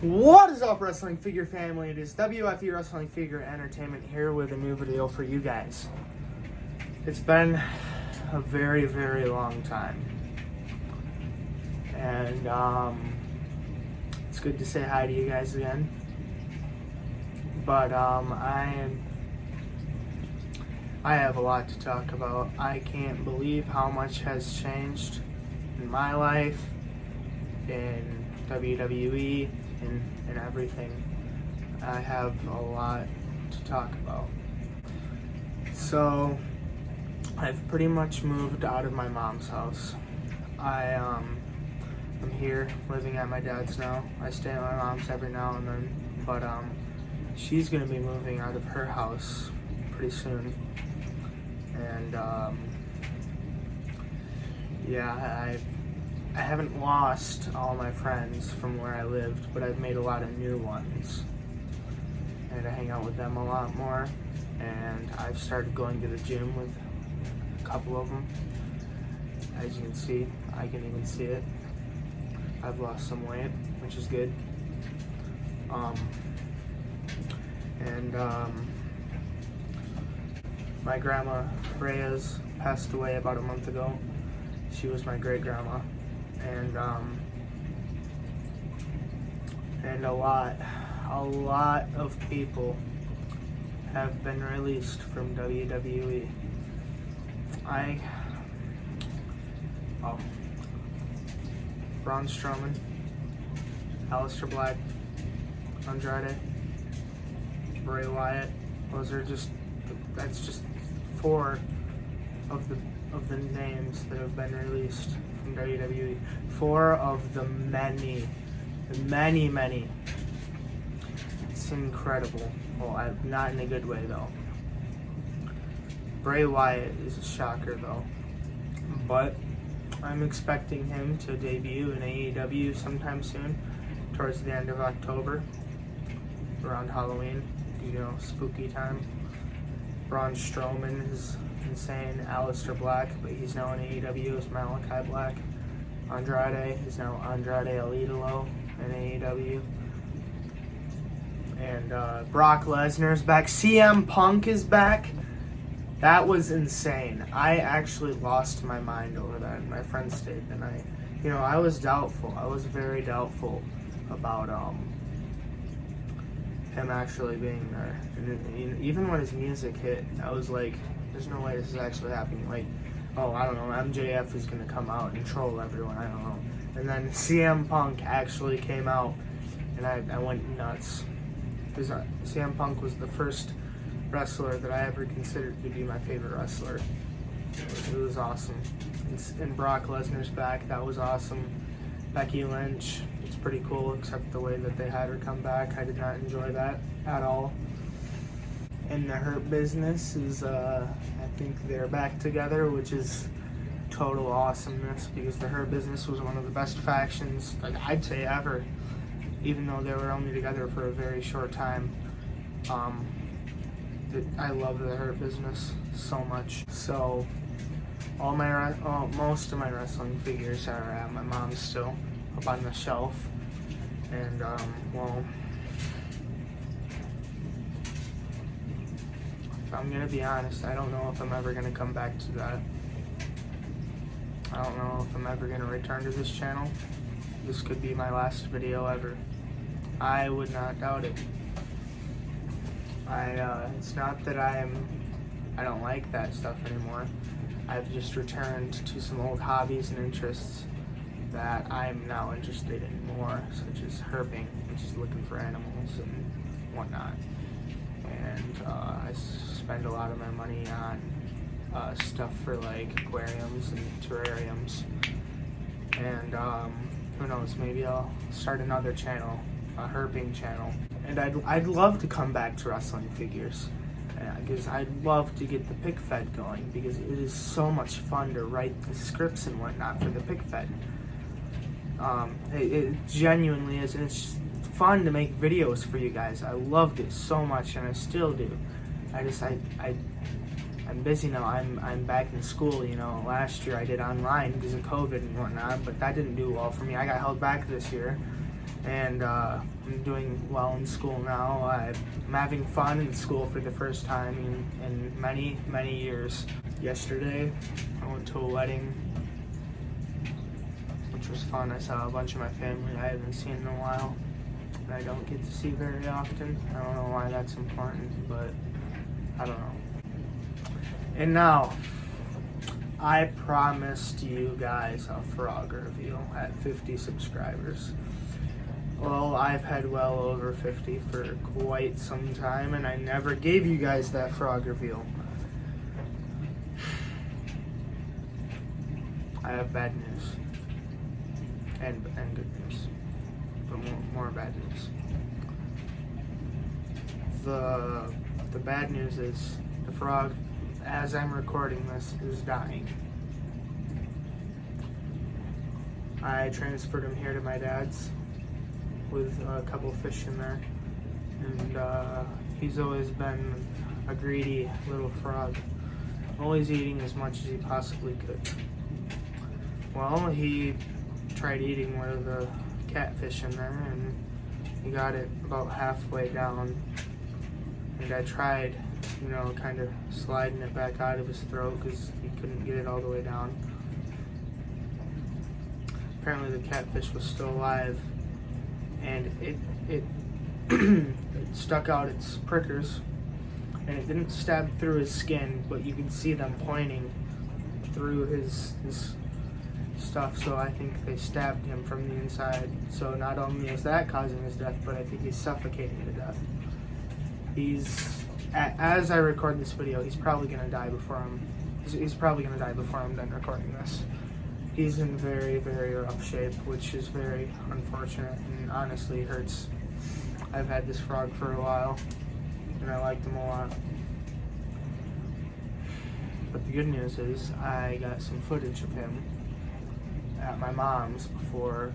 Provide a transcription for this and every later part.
What is up, wrestling figure family? It is WFE Wrestling Figure Entertainment here with a new video for you guys. It's been a very, very long time, and it's good to say hi to you guys again. But I have a lot to talk about. I can't believe how much has changed in my life, in WWE, and everything. I have a lot to talk about. So, I've pretty much moved out of my mom's house. I'm here living at my dad's now. I stay at my mom's every now and then, but she's gonna be moving out of her house pretty soon. And yeah, I haven't lost all my friends from where I lived, but I've made a lot of new ones. And I hang out with them a lot more. And I've started going to the gym with a couple of them. As you can see, I can even see it. I've lost some weight, which is good. My grandma Reyes passed away about a month ago. She was my great grandma. And a lot of people have been released from WWE. Braun Strowman, Aleister Black, Andrade, Bray Wyatt. That's just four of the names that have been released from WWE. Four of the many. It's incredible. Well, not in a good way though. Bray Wyatt is a shocker though. But I'm expecting him to debut in AEW sometime soon, towards the end of October, around Halloween, spooky time. Braun Strowman is insane. Aleister Black, but he's now in AEW as Malachi Black. Andrade is now Andrade El Idolo in AEW. And Brock Lesnar's back. CM Punk is back. That was insane. I actually lost my mind over that. My friend stayed the night. I was doubtful. I was very doubtful about him actually being there. And even when his music hit, I was like, there's no way this is actually happening. Like, oh, I don't know, MJF is going to come out and troll everyone. I don't know. And then CM Punk actually came out, and I went nuts. Because CM Punk was the first wrestler that I ever considered to be my favorite wrestler. It was awesome. And Brock Lesnar's back. That was awesome. Becky Lynch. It's pretty cool, except the way that they had her come back. I did not enjoy that at all. And the Hurt Business is, I think they're back together, which is total awesomeness, because the Hurt Business was one of the best factions, I'd say ever, even though they were only together for a very short time. I love the Hurt Business so much. So most of my wrestling figures are at my mom's still, up on the shelf. And if I'm gonna be honest, I don't know if I'm ever gonna come back to that. I don't know if I'm ever gonna return to this channel. This could be my last video ever. I would not doubt it. It's not that I don't like that stuff anymore. I've just returned to some old hobbies and interests that I'm now interested in more, such as herping, which is looking for animals and whatnot. And I spend a lot of my money on stuff for like aquariums and terrariums. And who knows, maybe I'll start another channel, a herping channel. And I'd love to come back to wrestling figures, because I'd love to get the pick fed going, because it is so much fun to write the scripts and whatnot for the pick fed. It genuinely is, and it's fun to make videos for you guys. I loved it so much, and I still do. I'm busy now. I'm back in school. Last year I did online because of COVID and whatnot, but that didn't do well for me. I got held back this year. and I'm doing well in school now. I'm having fun in school for the first time in many, many years. Yesterday, I went to a wedding, which was fun. I saw a bunch of my family I haven't seen in a while, and I don't get to see very often. I don't know why that's important, but I don't know. And now, I promised you guys a frog reveal at 50 subscribers. Well, I've had well over 50 for quite some time, and I never gave you guys that frog reveal. I have bad news. And good news. But more bad news. The bad news is the frog, as I'm recording this, is dying. I transferred him here to my dad's with a couple fish in there, and he's always been a greedy little frog, always eating as much as he possibly could. Well, he tried eating one of the catfish in there, and he got it about halfway down, and I tried, kind of sliding it back out of his throat because he couldn't get it all the way down. Apparently the catfish was still alive, and it stuck out its prickers, and it didn't stab through his skin, but you could see them pointing through his stuff, so I think they stabbed him from the inside. So not only is that causing his death, but I think he's suffocating to death. As I record this video, he's probably gonna die before he's probably gonna die before I'm done recording this. He's in very, very rough shape, which is very unfortunate and honestly hurts. I've had this frog for a while, and I liked him a lot. But the good news is I got some footage of him at my mom's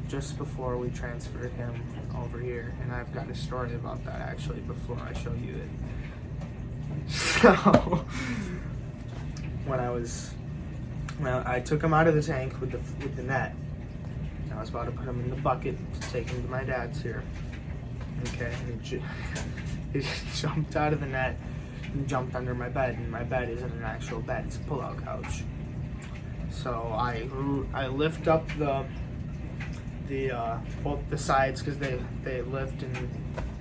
just before we transferred him over here, and I've got a story about that actually before I show you it. So when I took him out of the tank with the net, and I was about to put him in the bucket to take him to my dad's here. Okay, and he jumped out of the net and jumped under my bed, and my bed isn't an actual bed, it's a pull-out couch. So I lift up both the sides because they lift and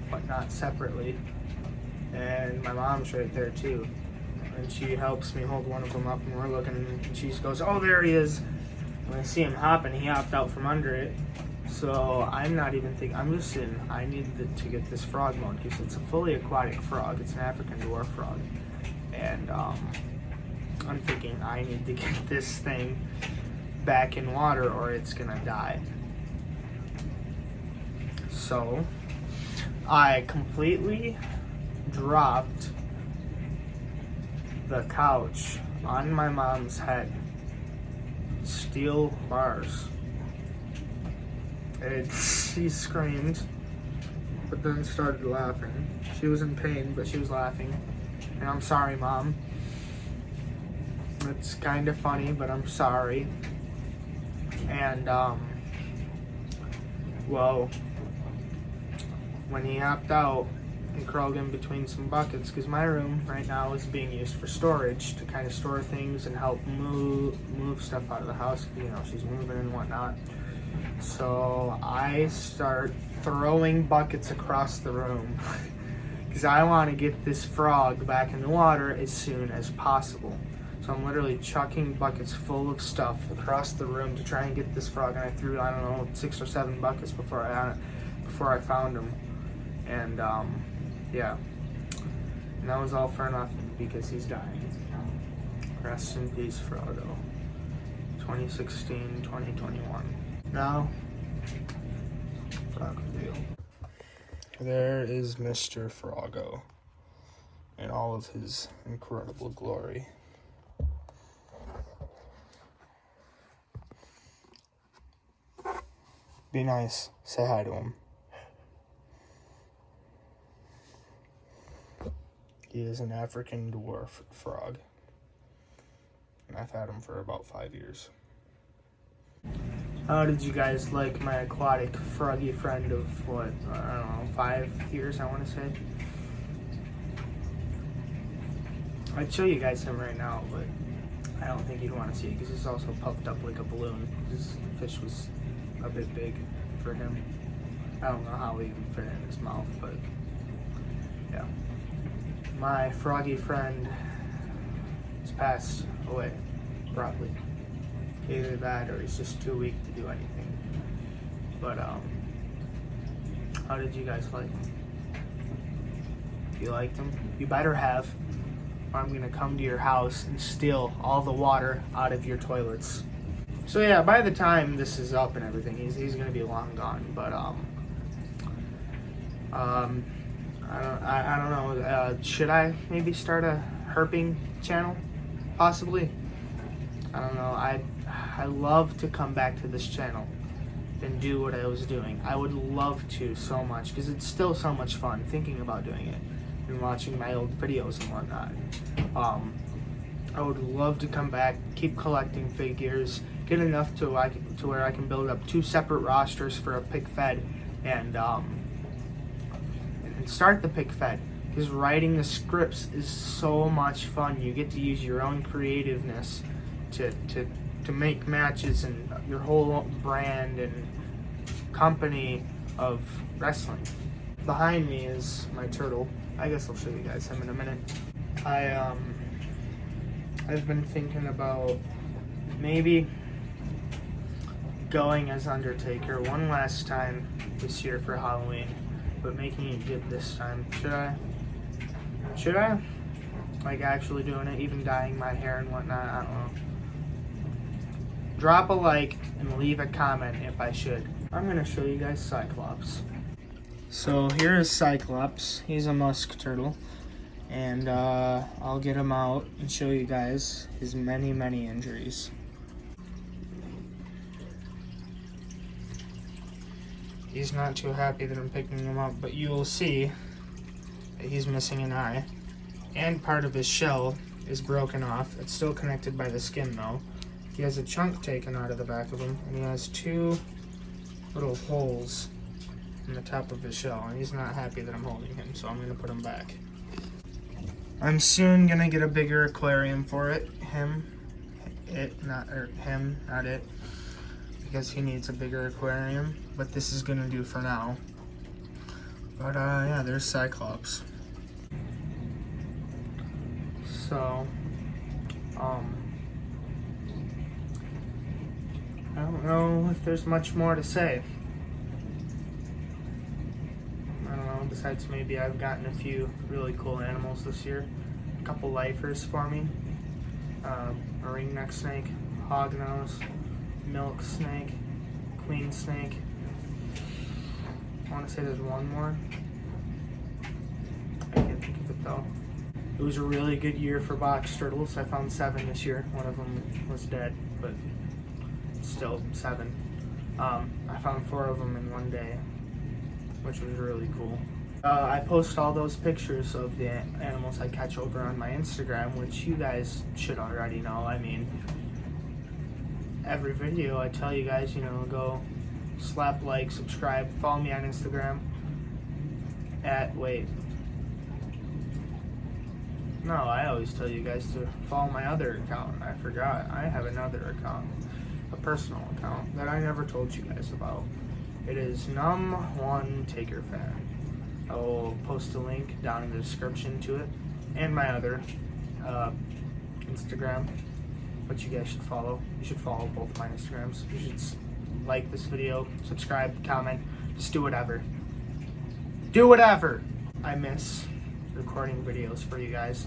whatnot separately, and my mom's right there too, and she helps me hold one of them up, and we're looking, and she goes, "Oh, there he is." When I see him hopping, he hopped out from under it. So I'm not even thinking. I'm just saying I needed to get this frog mode because it's a fully aquatic frog. It's an African dwarf frog, and I'm thinking I need to get this thing back in water or it's gonna die. So I completely dropped the couch on my mom's head. Steel bars. And she screamed, but then started laughing. She was in pain, but she was laughing. And I'm sorry, Mom. It's kind of funny, but I'm sorry. And, well, when he hopped out, he crawled in between some buckets, because my room right now is being used for storage, to kind of store things and help move stuff out of the house. She's moving and whatnot. So I start throwing buckets across the room because I want to get this frog back in the water as soon as possible. So I'm literally chucking buckets full of stuff across the room to try and get this frog, and I threw, 6 or 7 buckets before I found him. And yeah, and that was all for nothing because he's dying. Rest in peace, Frodo. 2016, 2021. Now, frog reveal. There is Mr. Froggo in all of his incredible glory. Be nice. Say hi to him. He is an African dwarf frog, and I've had him for about 5 years. How did you guys like my aquatic froggy friend of what, I don't know, 5 years, I want to say? I'd show you guys him right now, but I don't think you'd want to see it because he's also puffed up like a balloon. This fish was a bit big for him. I don't know how he even fit in his mouth, but yeah. My froggy friend has passed away, probably. Either that or he's just too weak to do anything. But how did you guys like him? If you liked him, you better have. I'm gonna come to your house and steal all the water out of your toilets. So yeah, by the time this is up and everything, he's gonna be long gone. But I don't know. Should I maybe start a herping channel? Possibly. I don't know. I love to come back to this channel and do what I was doing. I would love to so much because it's still so much fun thinking about doing it and watching my old videos and whatnot. I would love to come back, keep collecting figures, get enough to where I can build up 2 separate rosters for a pick fed and start the pick fed. Because writing the scripts is so much fun. You get to use your own creativeness to make matches and your whole brand and company of wrestling. Behind me is my turtle. I guess I'll show you guys him in a minute. I've been thinking about maybe going as Undertaker one last time this year for Halloween, but making it good this time. Should I? Like actually doing it, even dyeing my hair and whatnot, I don't know. Drop a like and leave a comment if I should. I'm gonna show you guys Cyclops. So here is Cyclops. He's a musk turtle. And I'll get him out and show you guys his many, many injuries. He's not too happy that I'm picking him up, but you will see that he's missing an eye. And part of his shell is broken off. It's still connected by the skin though. He has a chunk taken out of the back of him, and he has 2 little holes in the top of his shell, and he's not happy that I'm holding him, so I'm gonna put him back. I'm soon gonna get a bigger aquarium for it. Not it, because he needs a bigger aquarium, but this is gonna do for now. But yeah, there's Cyclops. So, I don't know if there's much more to say. I don't know, besides maybe I've gotten a few really cool animals this year. A couple lifers for me. A ringneck snake, hognose, milk snake, queen snake. I want to say there's one more. I can't think of it though. It was a really good year for box turtles. I found 7 this year. One of them was dead, but still 7. I found 4 of them in one day, which was really cool. I post all those pictures of the animals I catch over on my Instagram, which you guys should already know. I mean, every video I tell you guys, go slap like, subscribe, follow me on Instagram No, I always tell you guys to follow my other account. I forgot. I have another account, a personal account that I never told you guys about. It is Num1TakerFan. I will post a link down in the description to it and my other Instagram, which you guys should follow. You should follow both my Instagrams. You should like this video, subscribe, comment, just do whatever. Do whatever! I miss recording videos for you guys.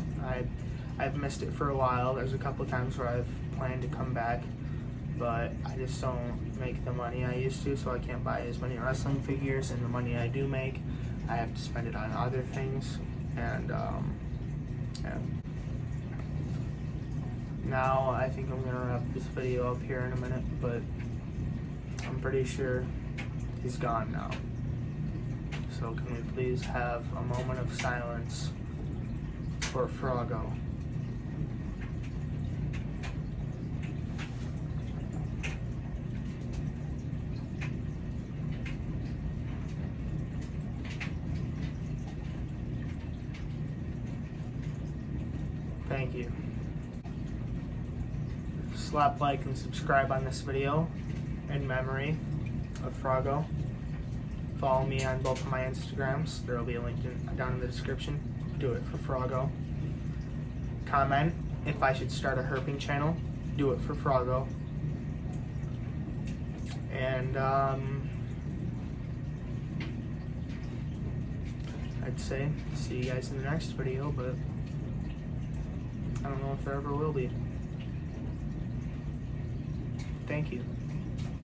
I've missed it for a while. There's a couple times where I've planned to come back, but I just don't make the money I used to, so I can't buy as many wrestling figures, and the money I do make, I have to spend it on other things. And yeah. Now I think I'm gonna wrap this video up here in a minute, but I'm pretty sure he's gone now. So can we please have a moment of silence for Froggo? you. Slap like and subscribe on this video in memory of Froggo. Follow me on both of my Instagrams. There will be a link down in the description. Do it for Froggo. Comment if I should start a herping channel. Do it for Froggo. And I'd say see you guys in the next video, but I don't know if there ever will be. Thank you.